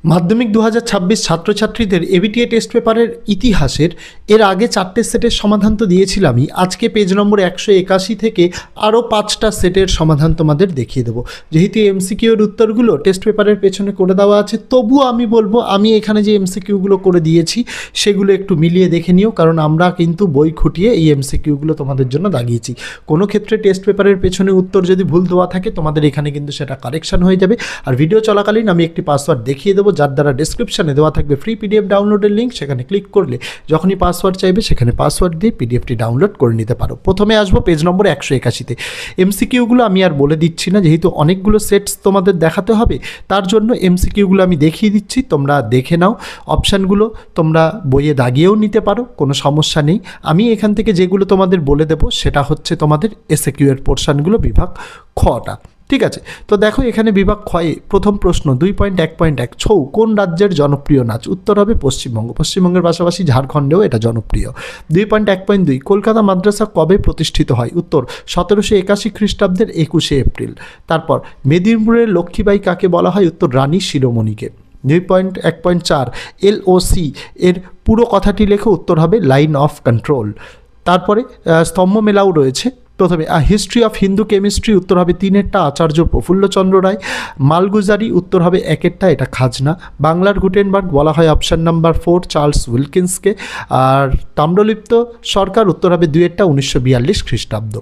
মাধ্যমিক 2026 ছাত্রছাত্রীদের ABTA test পেপারের ইতিহাসের এর আগে 4টে সেটের সমাধান তো দিয়েছিলামই। আজকে পেজ নম্বর 181 থেকে আরও 5টা সেটের সমাধান তোমাদের দেখিয়ে দেবো। যেহেতু এমসিকিউর উত্তরগুলো টেস্ট পেপারের পেছনে করে দেওয়া আছে, তবুও আমি বলবো আমি এখানে যে এমসিকিউগুলো করে দিয়েছি সেগুলো একটু মিলিয়ে দেখে নিও, কারণ আমরা কিন্তু বই খুঁটিয়ে এই এমসিকিউগুলো তোমাদের জন্য দাগিয়েছি। কোনো ক্ষেত্রে টেস্ট পেপারের পেছনে উত্তর যদি ভুল দেওয়া থাকে তোমাদের এখানে কিন্তু সেটা কারেকশান হয়ে যাবে। আর ভিডিও চলাকালীন আমি একটি পাসওয়ার্ড দেখিয়ে দেবো, যার দ্বারা ডেসক্রিপশনে দেওয়া থাকবে ফ্রি পিডিএফ ডাউনলোডের লিঙ্ক। সেখানে ক্লিক করলে যখনই পাসওয়ার্ড চাইবে সেখানে পাসওয়ার্ড দিয়ে পিডিএফটি ডাউনলোড করে নিতে পারো। প্রথমে আসবো পেজ নম্বর 181-তে। এমসিকিউগুলো আমি আর বলে দিচ্ছি না, যেহেতু অনেকগুলো সেটস তোমাদের দেখাতে হবে, তার জন্য এমসিকিউগুলো আমি দেখিয়ে দিচ্ছি, তোমরা দেখে নাও। অপশানগুলো তোমরা বইয়ে দাগিয়েও নিতে পারো, কোনো সমস্যা নেই। আমি এখান থেকে যেগুলো তোমাদের বলে দেবো সেটা হচ্ছে তোমাদের এসএকিউ এর পোর্শনগুলো, বিভাগ খটা। ঠিক আছে, তো দেখো এখানে বিভাগ ক্ষয়ে প্রথম প্রশ্ন 2.1.1 ছৌ কোন রাজ্যের জনপ্রিয় নাচ? উত্তর হবে পশ্চিমবঙ্গ। পশ্চিমবঙ্গের পাশাপাশি ঝাড়খণ্ডেও এটা জনপ্রিয়। 2.1.2 কলকাতা মাদ্রাসা কবে প্রতিষ্ঠিত হয়? উত্তর 1781 খ্রিস্টাব্দের 21শে এপ্রিল। তারপর মেদিনীপুরের লক্ষ্মীবাই কাকে বলা হয়? উত্তর রানী শিরোমণিকে। 2.1.4 এলওসি এর পুরো কথাটি লেখো। উত্তর হবে লাইন অফ কন্ট্রোল। তারপরে স্তম্ভ মেলাও রয়েছে। প্রথমে হিস্ট্রি অফ হিন্দু কেমিস্ট্রি, উত্তর হবে 3-এরটা আচার্য প্রফুল্লচন্দ্র রায়। মালগুজারি, উত্তর হবে 1-এরটা, এটা খাজনা। বাংলার গুটেনবার্গ বলা হয় অপশান নাম্বার 4 চার্লস উইলকিন্সকে। আর তাম্রলিপ্ত সরকার, উত্তর হবে 2-এরটা 1942 খ্রিস্টাব্দ।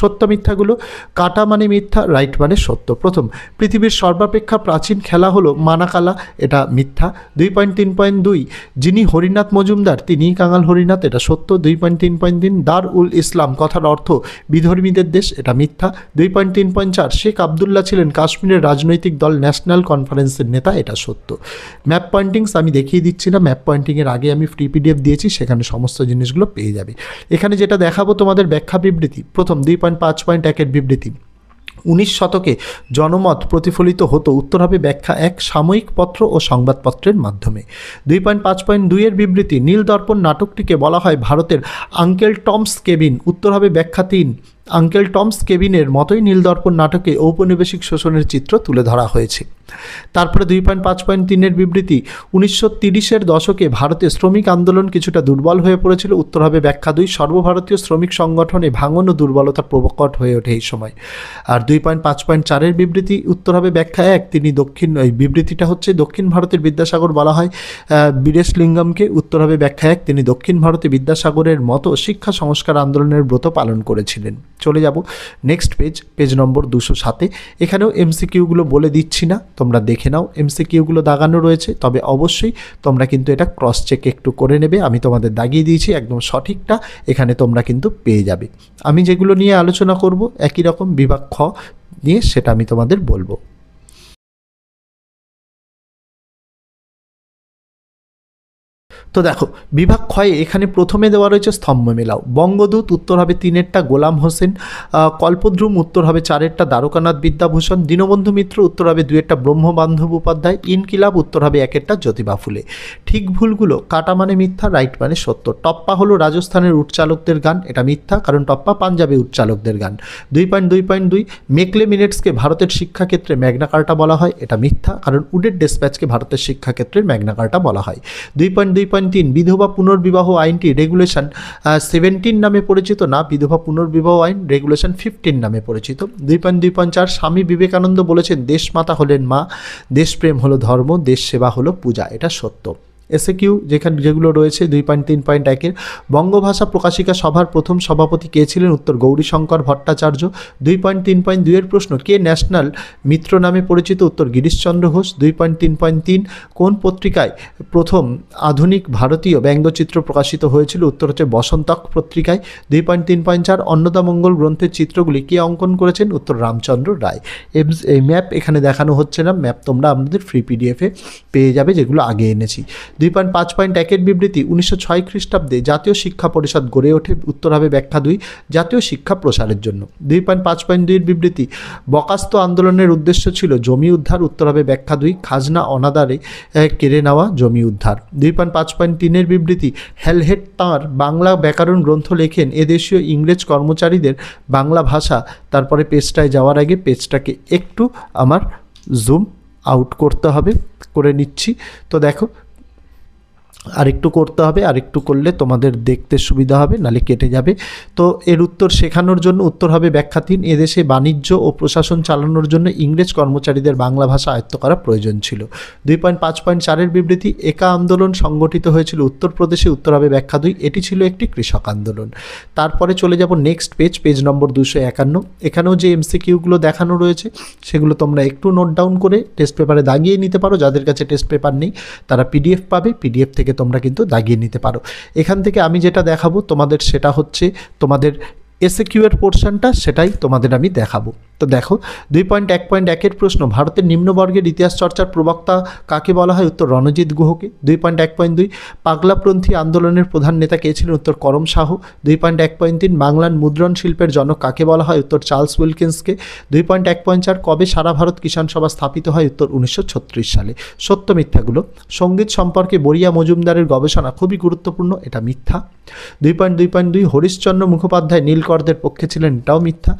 সত্য মিথ্যাগুলো, কাটা মানে মিথ্যা, রাইট মানে সত্য। প্রথম, পৃথিবীর সর্বাপেক্ষা প্রাচীন খেলা হলো মানাকালা, এটা মিথ্যা। 2.3.2 যিনি হরিনাথ মজুমদার তিনিই কাঙাল হরিনাথ, এটা সত্য। 2.3.3 দার উল ইসলাম কথার অর্থ বিধর্মীদের দেশ, এটা মিথ্যা। 2.3.4 শেখ আবদুল্লাহ ছিলেন কাশ্মীরের রাজনৈতিক দল ন্যাশনাল কনফারেন্সের নেতা, এটা সত্য। ম্যাপ পয়েন্টিংস আমি দেখিয়ে দিচ্ছি না, ম্যাপ পয়েন্টিংয়ের আগে আমি ফ্রি পিডিএফ দিয়েছি, সেখানে সমস্ত জিনিসগুলো পেয়ে যাবে। এখানে যেটা দেখাবো তোমাদের ব্যাখ্যা বিবৃতি। প্রথম 2.5.1 বিবৃতি, 19 শতকে জনমত প্রতিফলিত হতো। উত্তর হবে ব্যাখ্যা 1 সাময়িক পত্র ও সংবাদপত্রের মাধ্যমে। 2.5.2 এর বিবৃতি, নীল দর্পণ নাটকটিকে বলা হয় ভারতের আঙ্কেল টমস কেবিন। উত্তর হবে ব্যাখ্যা 3 আঙ্কেল টমস কেবিনের মতোই নীলদর্পণ নাটকে ঔপনিবেশিক শোষণের চিত্র তুলে ধরা হয়েছে। তারপরে 2.5.3 এর বিবৃতি, 1930-এর দশকে ভারতে শ্রমিক আন্দোলন কিছুটা দুর্বল হয়ে পড়েছিল। উত্তর হবে ব্যাখ্যা 2 সর্বভারতীয় শ্রমিক সংগঠনে ভাঙন ও দুর্বলতা প্রকট হয়ে ওঠে এই সময়। আর 2.5.4 এর বিবৃতি, উত্তর হবে ব্যাখ্যা 1 তিনি এই বিবৃতিটা হচ্ছে দক্ষিণ ভারতের বিদ্যাসাগর বলা হয় বীরেশলিঙ্গমকে। উত্তর হবে ব্যাখ্যা 1 তিনি দক্ষিণ ভারতে বিদ্যাসাগরের মতো শিক্ষা সংস্কার আন্দোলনের ব্রত পালন করেছিলেন। চলে যাব নেক্সট পেজ নম্বর 207-এ। এখানেও এমসিকিউগুলো বলে দিচ্ছি না, তোমরা দেখে নাও। এমসিকিউগুলো দাগানো রয়েছে, তবে অবশ্যই তোমরা কিন্তু এটা ক্রস চেক একটু করে নেবে। আমি তোমাদের দাগিয়ে দিয়েছি, একদম সঠিকটা এখানে তোমরা কিন্তু পেয়ে যাবে। আমি যেগুলো নিয়ে আলোচনা করব একই রকম বিভাগ খ নিয়ে, সেটা আমি তোমাদের বলবো। তো দেখো বিভাগ ক্ষয়ে এখানে প্রথমে দেওয়া রয়েছে স্তম্ভ মেলাও। বঙ্গদূত, উত্তর হবে 3-এরটা গোলাম হোসেন। কল্পদ্রুম, উত্তর হবে 4-এরটা দ্বারকানাথ বিদ্যাভূষণ। দীনবন্ধু মিত্র, উত্তর হবে 2-এরটা ব্রহ্মবান্ধব উপাধ্যায়। ইনকিলাব, উত্তর হবে 1-এরটা জ্যোতিবা ফুলে। ঠিক ভুলগুলো, কাটা মানে মিথ্যা, রাইট মানে সত্য। টপ্পা হলো রাজস্থানের উটচালকদের গান, এটা মিথ্যা, কারণ টপ্পা পাঞ্জাবে উটচালকদের গান। 2.2.2 মেকলে মিনিটসকে ভারতের শিক্ষাক্ষেত্রে ম্যাগনা কার্টা বলা হয়, এটা মিথ্যা, কারণ উডের ডেসপ্যাচকে ভারতের শিক্ষাক্ষেত্রের ম্যাগনা কার্টা বলা হয়। 2.2.3 বিধবা পুনর্বিবাহ আইনটি রেগুলেশন 17 নামে পরিচিত না, বিধবা পুনর্বিবাহ আইন রেগুলেশন 15 নামে পরিচিত। 2.2.4 স্বামী বিবেকানন্দ বলেছেন দেশমাতা হলেন মা, দেশপ্রেম হলো ধর্ম, দেশ সেবা হলো পূজা, এটা সত্য। এসএকিউ যেগুলো রয়েছে 2.3.1 বঙ্গভাষা প্রকাশিকা সভার প্রথম সভাপতি কে ছিলেন? উত্তর গৌরীশঙ্কর ভট্টাচার্য। 2.3.2 এর প্রশ্ন, কে ন্যাশনাল মিত্র নামে পরিচিত? উত্তর গিরিশচন্দ্র ঘোষ। 2.3.3 কোন পত্রিকায় প্রথম আধুনিক ভারতীয় ব্যঙ্গচিত্র প্রকাশিত হয়েছিল? উত্তর হচ্ছে বসন্তক পত্রিকায়। 2.3.4 অন্নদামঙ্গল গ্রন্থের চিত্রগুলি কে অঙ্কন করেছেন? উত্তর রামচন্দ্র রায়। এই ম্যাপ এখানে দেখানো হচ্ছে না, ম্যাপ তোমরা আমাদের ফ্রি পিডিএফে পেয়ে যাবে, যেগুলো আগে এনেছি। 2.5.1 এর বিবৃতি, 1906 খ্রিস্টাব্দে জাতীয় শিক্ষা পরিষদ গড়ে ওঠে। উত্তর হবে ব্যাখ্যা 2 জাতীয় শিক্ষা প্রসারের জন্য। 2.5.2 এর বিবৃতি, বকাস্ত আন্দোলনের উদ্দেশ্য ছিল জমি উদ্ধার। উত্তর হবে ব্যাখ্যা 2 খাজনা অনাদারে কেড়ে নেওয়া জমি উদ্ধার। 2.5.3 এর বিবৃতি, হেলহেট তাঁর বাংলা ব্যাকরণ গ্রন্থ লেখেন এদেশীয় ইংরেজ কর্মচারীদের বাংলা ভাষা। তারপরে পেজটায় যাওয়ার আগে পেজটাকে একটু আমার জুম আউট করতে হবে, করে নিচ্ছি। তো দেখো আরেকটু করতে হবে, আরেকটু করলে তোমাদের দেখতে সুবিধা হবে, নালে কেটে যাবে। তো এর উত্তর শেখানোর জন্য উত্তর হবে ব্যাখ্যা 3, এদেশে বাণিজ্য ও প্রশাসন চালানোর জন্য ইংরেজ কর্মচারীদের বাংলা ভাষা আয়ত্ত করা প্রয়োজন ছিল। 2.5.4-এর বিবৃতি, একা আন্দোলন সংগঠিত হয়েছিল উত্তরপ্রদেশে, উত্তর হবে ব্যাখ্যা 2, এটি ছিল একটি কৃষক আন্দোলন। তারপরে চলে যাব নেক্সট পেজ নম্বর 251। এখানেও যে এমসিকিউগুলো দেখানো রয়েছে সেগুলো তোমরা একটু নোট ডাউন করে টেস্ট পেপারে দাগিয়ে নিতে পারো। যাদের কাছে টেস্ট পেপার নেই তারা পিডিএফ পাবে, পিডিএফ থেকে তোমরা কিন্তু দাগিয়ে নিতে পারো। এখান থেকে আমি যেটা দেখাবো তোমাদের সেটা হচ্ছে তোমাদের এসএকিউ এর পোর্শনটা, সেটাই তোমাদের আমি দেখাবো। তো দেখো 2.1.1-এর প্রশ্ন, ভারতের নিম্নবর্গের ইতিহাস চর্চার প্রবক্তা কাকে বলা হয়? উত্তর রণজিৎ গুহকে। 2.1.2 পাগলাপন্থী আন্দোলনের প্রধান নেতা কে ছিলেন? উত্তর করম শাহ। 2.1.3 বাংলার মুদ্রণ শিল্পের জনক কাকে বলা হয়? উত্তর চার্লস উইলকিন্সকে। 2.1.4 কবে সারা ভারত কিষাণ সভা স্থাপিত হয়? উত্তর 1936 সালে। সত্য মিথ্যাগুলো, সঙ্গীত সম্পর্কে বরিয়া মজুমদারের গবেষণা খুবই গুরুত্বপূর্ণ, এটা মিথ্যা। 2.2.2 হরিশচন্দ্র মুখোপাধ্যায় নীলকরদের পক্ষে ছিলেন, এটাও মিথ্যা।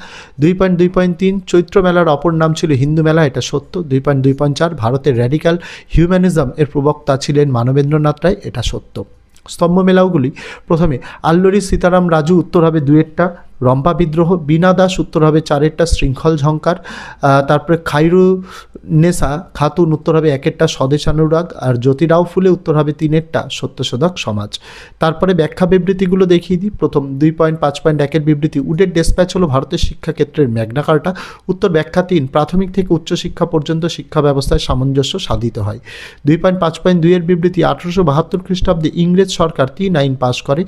2.2.3 চৈত্র মেলার অপর নাম ছিল হিন্দু মেলা, এটা সত্য। 2.2.4 ভারতের র্যাডিক্যাল হিউম্যানিজম এর প্রবক্তা ছিলেন মানবেন্দ্রনাথ রায়, এটা সত্য। স্তম্ভ মেলাওগুলি, প্রথমে আল্লরি সীতারাম রাজু, উত্তর হবে 2-এরটা রম্পা বিদ্রোহ। বীণা দাস, উত্তর হবে 4-এরটা শৃঙ্খল ঝঙ্কার। তারপরে খাইরুনেসা খাতুন, উত্তর হবে 1-এরটা স্বদেশানুরাগ। আর জ্যোতিরাও ফুলে, উত্তর হবে 3-এরটা সত্যশোধক সমাজ। তারপরে ব্যাখ্যা বিবৃতিগুলো দেখিয়ে দিই। প্রথম 2.5.1-এর বিবৃতি, উডের ডেসপ্যাচ হলো ভারতের শিক্ষাক্ষেত্রের ম্যাগনা কার্টা। উত্তর ব্যাখ্যা 3, প্রাথমিক থেকে উচ্চশিক্ষা পর্যন্ত শিক্ষা ব্যবস্থায় সামঞ্জস্য সাধিত হয়। 2.5.2-এর বিবৃতি, 1872 খ্রিস্টাব্দে ইংরেজ সরকার 3 আইন পাশ করে।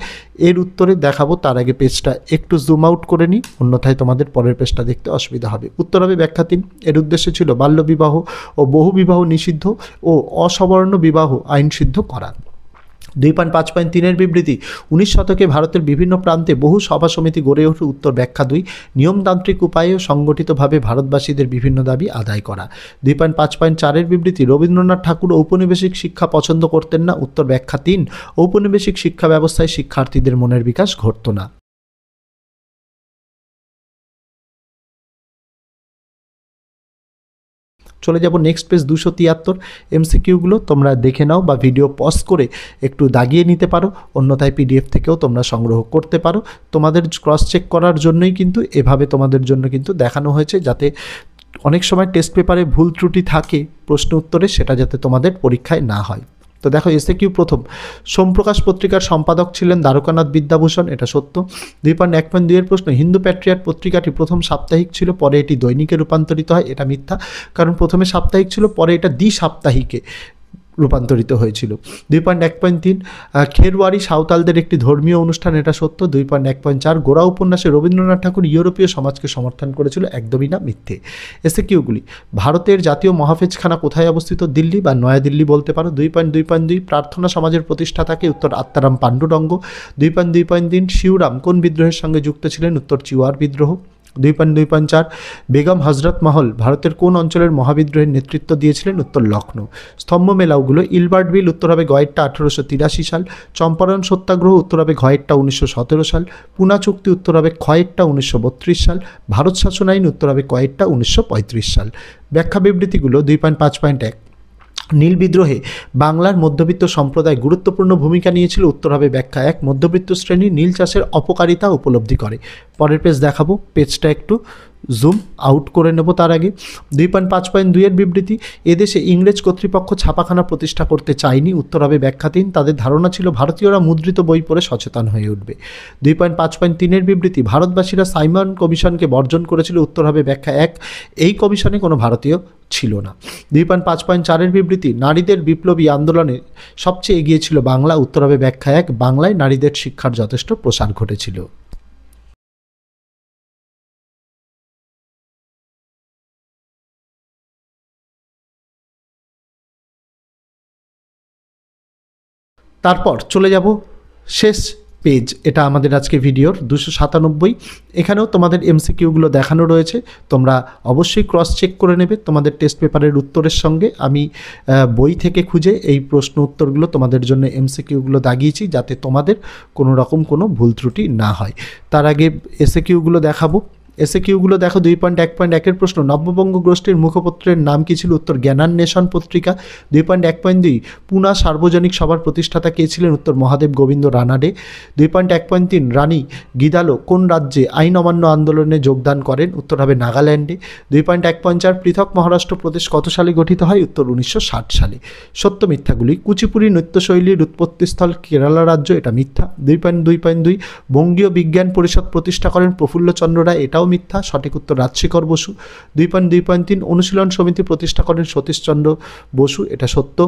এর উত্তরে দেখাবো, তার আগে পেজটা একটু জুম আউট করে নিই, অন্যথায় তোমাদের পরের পেজটা দেখতে অসুবিধা হবে। উত্তর হবে ব্যাখ্যা 3, এর উদ্দেশ্য ছিল বাল্যবিবাহ ও বহুবিবাহ নিষিদ্ধ ও অসবর্ণ বিবাহ আইন সিদ্ধ করা। 2.5.3-এর বিবৃতি, 19 শতকে ভারতের বিভিন্ন প্রান্তে বহু সভা সমিতি গড়ে ওঠে। উত্তর ব্যাখ্যা 2, নিয়মতান্ত্রিক উপায়ে সংগঠিতভাবে ভারতবাসীদের বিভিন্ন দাবি আদায় করা। 2.5.4-এর বিবৃতি, রবীন্দ্রনাথ ঠাকুর ঔপনিবেশিক শিক্ষা পছন্দ করতেন না। উত্তর ব্যাখ্যা 3, ঔপনিবেশিক শিক্ষা ব্যবস্থায় শিক্ষার্থীদের মনের বিকাশ ঘটত না। চলে যাব নেক্সট পেজ 273। এমসিকিউগুলো তোমরা দেখে নাও বা ভিডিও পজ করে একটু দাগিয়ে নিতে পারো, অন্যথায় পিডিএফ থেকেও তোমরা সংগ্রহ করতে পারো। তোমাদের ক্রস চেক করার জন্যই কিন্তু এভাবে তোমাদের জন্য কিন্তু দেখানো হয়েছে, যাতে অনেক সময় টেস্ট পেপারে ভুল ত্রুটি থাকে প্রশ্ন উত্তরে, সেটা যাতে তোমাদের পরীক্ষায় না হয়। তো দেখো এসএকিউ প্রথম, সোমপ্রকাশ পত্রিকার সম্পাদক ছিলেন দ্বারকানাথ বিদ্যাভূষণ, এটা সত্য। 2.1.2-এর প্রশ্ন, হিন্দু প্যাট্রিয়ট পত্রিকাটি প্রথম সাপ্তাহিক ছিল, পরে এটি দৈনিকে রূপান্তরিত হয়, এটা মিথ্যা, কারণ প্রথমে সাপ্তাহিক ছিল, পরে এটা দ্বি-সাপ্তাহিকে রূপান্তরিত হয়েছিল। 2.1.3 খেরওয়ারি সাঁওতালদের একটি ধর্মীয় অনুষ্ঠান, এটা সত্য। 2.1.4 গোরা উপন্যাসে রবীন্দ্রনাথ ঠাকুর ইউরোপীয় সমাজকে সমর্থন করেছিল, একদমই না, মিথ্যে। এসএকিউগুলি, ভারতের জাতীয় মহাফেজখানা কোথায় অবস্থিত? দিল্লি বা নয়াদিল্লি বলতে পারো। 2.2.2 প্রার্থনা সমাজের প্রতিষ্ঠাতাকে? উত্তর আত্মারাম পাণ্ডুরঙ্গ। 2.2.3 শিবরাম কোন বিদ্রোহের সঙ্গে যুক্ত ছিলেন? উত্তর চিওয়ার বিদ্রোহ। 2.2.4 বেগম হজরত মহল ভারতের কোন অঞ্চলের মহাবিদ্রোহের নেতৃত্ব দিয়েছিলেন? উত্তর লখনৌ। স্তম্ভ মেলাওগুলো, ইলবার্ট বিল, উত্তর হবে গয়েরটা 1883 সাল। চম্পারণ সত্যাগ্রহ, উত্তর হবে ঘয়েরটা 1917 সাল। পুনা চুক্তি, উত্তর হবে খয়েরটা 1932 সাল। ভারত শাসন আইন, উত্তর হবে কয়েরটা 1935 সাল। ব্যাখ্যা বিবৃতিগুলো 2.5.1 নীল বিদ্রোহে বাংলার মধ্যবিত্ত সম্প্রদায় গুরুত্বপূর্ণ ভূমিকা নিয়েছিল। উত্তর হবে ব্যাখ্যা 1, মধ্যবিত্ত শ্রেণী নীল চাষের অপকারিতা উপলব্ধি করে। পরের পেজ দেখাবো, পেজটা একটু জুম আউট করে নেব। তার আগে 2.5.2-এর বিবৃতি, এদেশে ইংরেজ কর্তৃপক্ষ ছাপাখানা প্রতিষ্ঠা করতে চায়নি। উত্তর হবে ব্যাখ্যা 3, তাদের ধারণা ছিল ভারতীয়রা মুদ্রিত বই পড়ে সচেতন হয়ে উঠবে। 2.5.3-এর বিবৃতি, ভারতবাসীরা সাইমন কমিশনকে বর্জন করেছিল। উত্তর হবে ব্যাখ্যা 1, এই কমিশনে কোনো ভারতীয় ছিল না। 2.5.4-এর বিবৃতি, নারীদের বিপ্লবী আন্দোলনে সবচেয়ে এগিয়ে ছিল বাংলা। উত্তর হবে ব্যাখ্যা 1, বাংলায় নারীদের শিক্ষার যথেষ্ট প্রসার ঘটেছিল। তারপর চলে যাব শেষ পেজ, এটা আমাদের আজকে ভিডিওর 297। এখানেও তোমাদের এমসিকিউগুলো দেখানো রয়েছে, তোমরা অবশ্যই ক্রস চেক করে নেবে তোমাদের টেস্ট পেপারের উত্তরের সঙ্গে। আমি বই থেকে খুঁজে এই প্রশ্ন উত্তরগুলো তোমাদের জন্য এমসিকিউগুলো দাগিয়েছি, যাতে তোমাদের কোনো রকম কোনো ভুল ত্রুটি না হয়। তার আগে এসএকিউগুলো দেখাবো। এসে কিউগুলো দেখো 2.1.1 প্রশ্ন, নব্যবঙ্গ গোষ্ঠীর মুখপত্রের নাম কি ছিল? উত্তর জ্ঞানান্বেষণ পত্রিকা। 2.1.2 পুনা সার্বজনিক সভার প্রতিষ্ঠাতা কে ছিলেন? উত্তর মহাদেব গোবিন্দ রানাডে। 2.1.3 রানী গিদালো কোন রাজ্যে আইন অমান্য আন্দোলনে যোগদান করেন? উত্তর হবে নাগাল্যান্ডে। 2.1.4 পৃথক মহারাষ্ট্র প্রদেশ কত সালে গঠিত হয়? উত্তর 1960 সালে। সত্য মিথ্যাগুলি, কুচিপুড়ি নৃত্যশৈলীর উৎপত্তিস্থল কেরালা রাজ্য, এটা মিথ্যা। 2.2.2 বঙ্গীয় বিজ্ঞান পরিষদ প্রতিষ্ঠা করেন প্রফুল্লচন্দ্র রায়, এটাও মিথ্যা। সঠিক উত্তর রাজশেখর বসু। 2.2.3 অনুশীলন সমিতি প্রতিষ্ঠা করেন সতীশচন্দ্র বসু, এটা সত্য।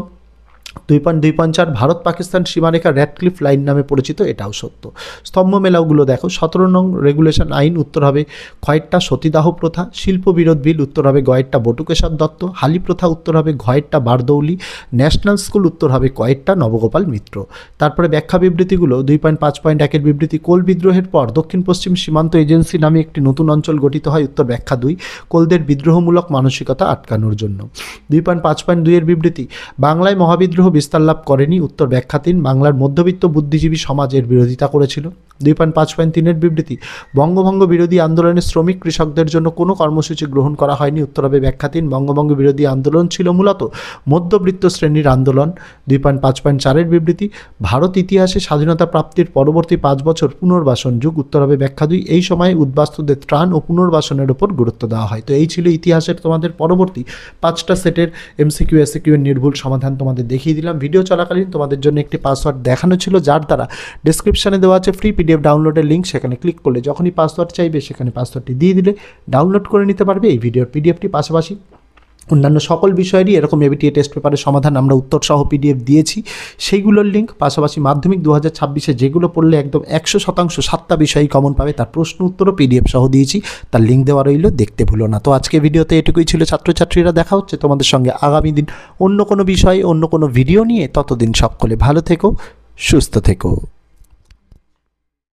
2.2.4 ভারত পাকিস্তান সীমারেখা র্যাডক্লিফ লাইন নামে পরিচিত, এটাও সত্য। স্তম্ভ মেলাগুলো দেখো, 17 নং রেগুলেশন আইন, উত্তর হবে খয়েরটা সতীদাহ প্রথা। শিল্প বিরোধ বিল, উত্তর হবে গয়েরটা বটুকেশ্বর দত্ত। হালি প্রথা, উত্তর হবে ঘয়েরটা বারদৌলি। ন্যাশনাল স্কুল, উত্তর হবে কয়েরটা নবগোপাল মিত্র। তারপরে ব্যাখ্যা বিবৃতিগুলো, 2.5.1 বিবৃতি, কোল বিদ্রোহের পর দক্ষিণ পশ্চিম সীমান্ত এজেন্সি নামে একটি নতুন অঞ্চল গঠিত হয়, উত্তর ব্যাখ্যা 2 কোলদের বিদ্রোহমূলক মানসিকতা আটকানোর জন্য। 2.5.2 বিবৃতি, বাংলায় মহাবিদ্রোহ বিস্তার লাভ করেনি, উত্তর ব্যাখ্যা 3 বাংলার মধ্যবিত্ত বুদ্ধিজীবী সমাজের বিরোধিতা করেছিল। 2.5.3 বিবৃতি, বঙ্গভঙ্গ বিরোধী আন্দোলনে শ্রমিক কৃষকদের জন্য কোনো কর্মসূচি গ্রহণ করা হয়নি, উত্তর হবে ব্যাখ্যা 3 বঙ্গভঙ্গ বিরোধী আন্দোলন ছিল মূলত মধ্যবিত্ত শ্রেণীর আন্দোলন। 2.5.4 বিবৃতি, ভারত ইতিহাসে স্বাধীনতা প্রাপ্তির পরবর্তী 5 বছর পুনর্বাসন যুগ, উত্তর হবে ব্যাখ্যা 2 এই সময়ে উদ্বাস্তুদের ত্রাণ ও পুনর্বাসনের উপর গুরুত্ব দেওয়া হয়। তো এই ছিল ইতিহাসের তোমাদের পরবর্তী 5টা সেটের এমসিকিউ এসিকিউ এর নির্ভুল সমাধান তোমাদের দেখিয়ে দিলাম। ভিডিও চলাকালীন তোমাদের জন্য একটি পাসওয়ার্ড দেখানো ছিল, যার দ্বারা ডেসক্রিপশনে দেওয়া আছে ফ্রি পিডিএফ ডাউনলোডের লিঙ্ক, সেখানে ক্লিক করলে যখনই পাসওয়ার্ড চাইবে সেখানে পাসওয়ার্ডটি দিয়ে দিলে ডাউনলোড করে নিতে পারবে এই ভিডিওর পিডিএফটি। পাশাপাশি অন্যান্য সকল বিষয়েরই এরকম এবিটিএ টেস্ট পেপারের সমাধান আমরা উত্তরসহ পিডিএফ দিয়েছি, সেইগুলোর লিঙ্ক। পাশাপাশি মাধ্যমিক 2026-এ যেগুলো পড়লে একদম 100% 7টা বিষয়ই কমন পাবে তার প্রশ্ন উত্তরও পিডিএফ সহ দিয়েছি, তার লিঙ্ক দেওয়া রইল, দেখতে ভুলো না। তো আজকে ভিডিওতে এটুকুই ছিল ছাত্রছাত্রীরা, দেখা হচ্ছে তোমাদের সঙ্গে আগামী দিন অন্য কোনো বিষয়ে অন্য কোনো ভিডিও নিয়ে। ততদিন সকলে ভালো থেকো, সুস্থ থেকো।